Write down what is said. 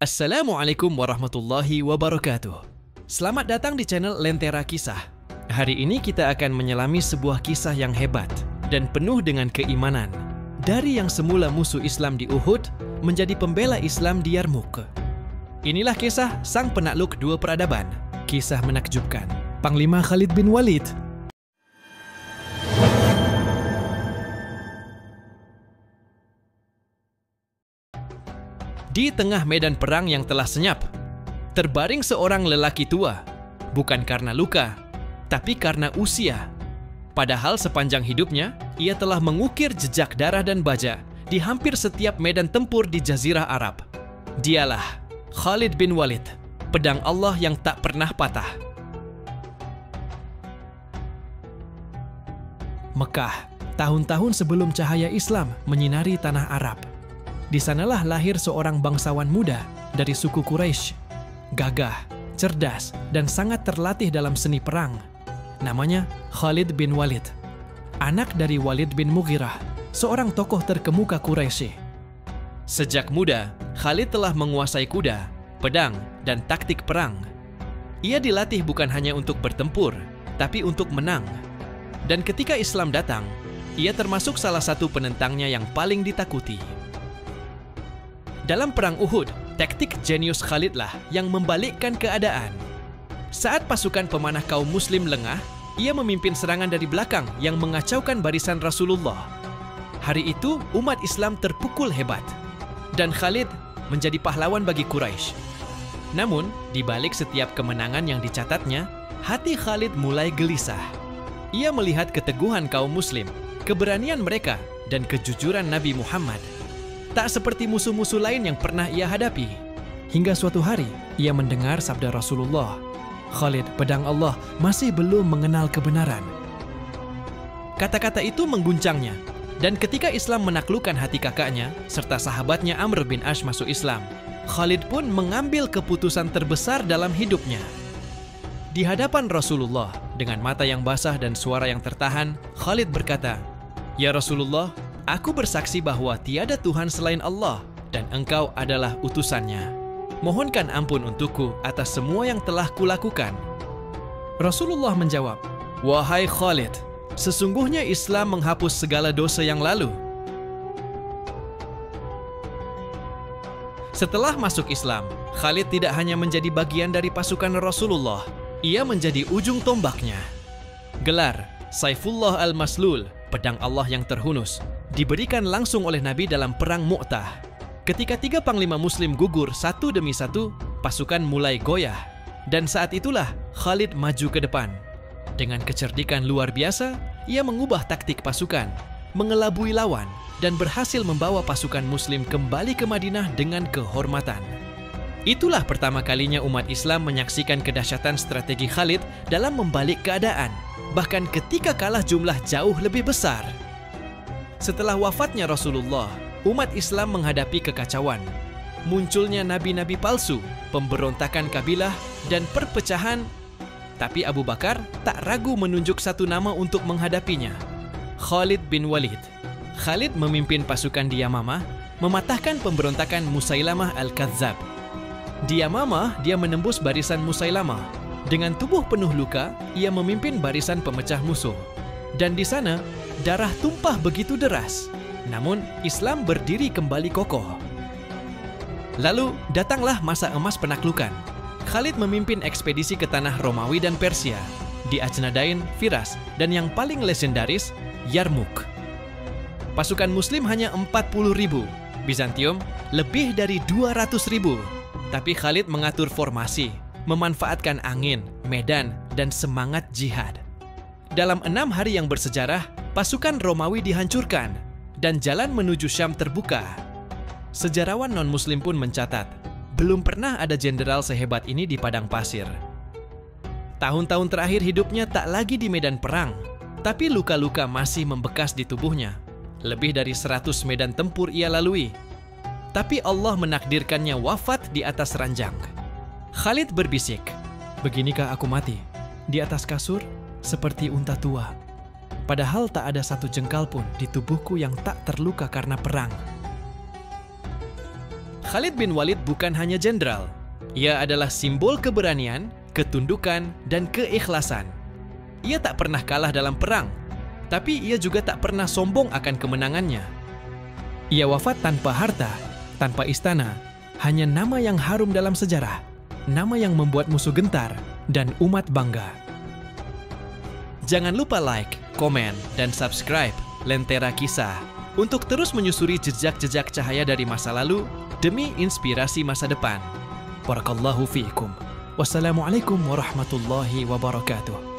Assalamualaikum warahmatullahi wabarakatuh. Selamat datang di channel Lentera Kisah. Hari ini kita akan menyelami sebuah kisah yang hebat dan penuh dengan keimanan. Dari yang semula musuh Islam di Uhud menjadi pembela Islam di Yarmouk. Inilah kisah sang penakluk dua peradaban. Kisah menakjubkan Panglima Khalid bin Walid. Di tengah medan perang yang telah senyap, terbaring seorang lelaki tua, bukan karena luka, tapi karena usia. Padahal sepanjang hidupnya, ia telah mengukir jejak darah dan baja di hampir setiap medan tempur di Jazirah Arab. Dialah Khalid bin Walid, pedang Allah yang tak pernah patah. Mekah, tahun-tahun sebelum cahaya Islam menyinari tanah Arab. Di sanalah lahir seorang bangsawan muda dari suku Quraisy, gagah, cerdas, dan sangat terlatih dalam seni perang. Namanya Khalid bin Walid, anak dari Walid bin Mughirah, seorang tokoh terkemuka Quraisy. Sejak muda, Khalid telah menguasai kuda, pedang, dan taktik perang. Ia dilatih bukan hanya untuk bertempur, tapi untuk menang. Dan ketika Islam datang, ia termasuk salah satu penentangnya yang paling ditakuti. Dalam perang Uhud, taktik jenius Khalidlah yang membalikkan keadaan. Saat pasukan pemanah kaum muslim lengah, ia memimpin serangan dari belakang yang mengacaukan barisan Rasulullah. Hari itu, umat Islam terpukul hebat, dan Khalid menjadi pahlawan bagi Quraisy. Namun, di balik setiap kemenangan yang dicatatnya, hati Khalid mulai gelisah. Ia melihat keteguhan kaum muslim, keberanian mereka, dan kejujuran Nabi Muhammad. Tak seperti musuh-musuh lain yang pernah ia hadapi. Hingga suatu hari, ia mendengar sabda Rasulullah, Khalid, pedang Allah, masih belum mengenal kebenaran. Kata-kata itu mengguncangnya, dan ketika Islam menaklukkan hati kakaknya, serta sahabatnya Amr bin Ash masuk Islam, Khalid pun mengambil keputusan terbesar dalam hidupnya. Di hadapan Rasulullah, dengan mata yang basah dan suara yang tertahan, Khalid berkata, "Ya Rasulullah, aku bersaksi bahwa tiada Tuhan selain Allah dan engkau adalah utusannya. Mohonkan ampun untukku atas semua yang telah kulakukan." Rasulullah menjawab, "Wahai Khalid, sesungguhnya Islam menghapus segala dosa yang lalu." Setelah masuk Islam, Khalid tidak hanya menjadi bagian dari pasukan Rasulullah, ia menjadi ujung tombaknya. Gelar Saifullah al-Maslul, pedang Allah yang terhunus, diberikan langsung oleh Nabi dalam perang Mu'tah. Ketika tiga panglima muslim gugur satu demi satu, pasukan mulai goyah. Dan saat itulah Khalid maju ke depan. Dengan kecerdikan luar biasa, ia mengubah taktik pasukan, mengelabui lawan, dan berhasil membawa pasukan muslim kembali ke Madinah dengan kehormatan. Itulah pertama kalinya umat Islam menyaksikan kedahsyatan strategi Khalid dalam membalik keadaan, bahkan ketika kalah jumlah jauh lebih besar. Setelah wafatnya Rasulullah, umat Islam menghadapi kekacauan. Munculnya nabi-nabi palsu, pemberontakan kabilah, dan perpecahan. Tapi Abu Bakar tak ragu menunjuk satu nama untuk menghadapinya, Khalid bin Walid. Khalid memimpin pasukan di Yamamah, mematahkan pemberontakan Musailamah al-Kadzab. Di Yamamah, dia menembus barisan Musailamah. Dengan tubuh penuh luka, ia memimpin barisan pemecah musuh. Dan di sana, darah tumpah begitu deras. Namun, Islam berdiri kembali kokoh. Lalu, datanglah masa emas penaklukan. Khalid memimpin ekspedisi ke tanah Romawi dan Persia, di Ajnadain, Firas, dan yang paling legendaris, Yarmouk. Pasukan Muslim hanya 40.000, Bizantium lebih dari 200.000. Tapi Khalid mengatur formasi, memanfaatkan angin, medan, dan semangat jihad. Dalam 6 hari yang bersejarah, pasukan Romawi dihancurkan dan jalan menuju Syam terbuka. Sejarawan non-muslim pun mencatat, belum pernah ada jenderal sehebat ini di padang pasir. Tahun-tahun terakhir hidupnya tak lagi di medan perang, tapi luka-luka masih membekas di tubuhnya. Lebih dari 100 medan tempur ia lalui. Tapi Allah menakdirkannya wafat di atas ranjang. Khalid berbisik, "Beginikah aku mati? Di atas kasur, seperti unta tua. Padahal tak ada satu jengkal pun di tubuhku yang tak terluka karena perang." Khalid bin Walid bukan hanya jenderal. Ia adalah simbol keberanian, ketundukan, dan keikhlasan. Ia tak pernah kalah dalam perang, tapi ia juga tak pernah sombong akan kemenangannya. Ia wafat tanpa harta, tanpa istana, hanya nama yang harum dalam sejarah, nama yang membuat musuh gentar dan umat bangga. Jangan lupa like, komen, dan subscribe Lentera Kisah untuk terus menyusuri jejak-jejak cahaya dari masa lalu demi inspirasi masa depan. Barakallahu fiikum. Wassalamualaikum warahmatullahi wabarakatuh.